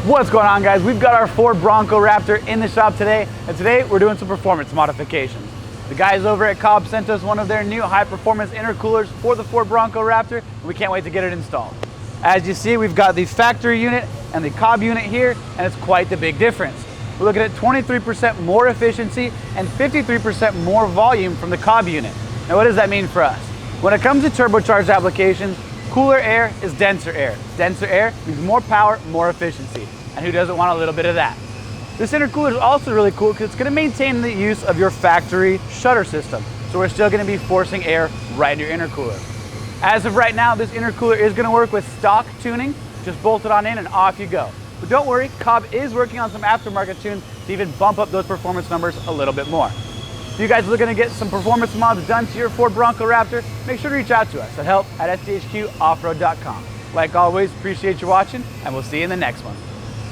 What's going on, guys? We've got our Ford Bronco Raptor in the shop today, and today we're doing some performance modifications. The guys over at COBB sent us one of their new high-performance intercoolers for the Ford Bronco Raptor, and we can't wait to get it installed. As you see, we've got the factory unit and the COBB unit here, and it's quite the big difference. We're looking at 23% more efficiency and 53% more volume from the COBB unit. Now, what does that mean for us? When it comes to turbocharged applications, cooler air is denser air. Denser air means more power, more efficiency. And who doesn't want a little bit of that? This intercooler is also really cool because it's going to maintain the use of your factory shutter system. So we're still going to be forcing air right into your intercooler. As of right now, this intercooler is going to work with stock tuning. Just bolt it on in and off you go. But don't worry, COBB is working on some aftermarket tunes to even bump up those performance numbers a little bit more. If you guys are looking to get some performance mods done to your Ford Bronco Raptor, make sure to reach out to us at help@sthqoffroad.com. Like always, appreciate you watching, and we'll see you in the next one.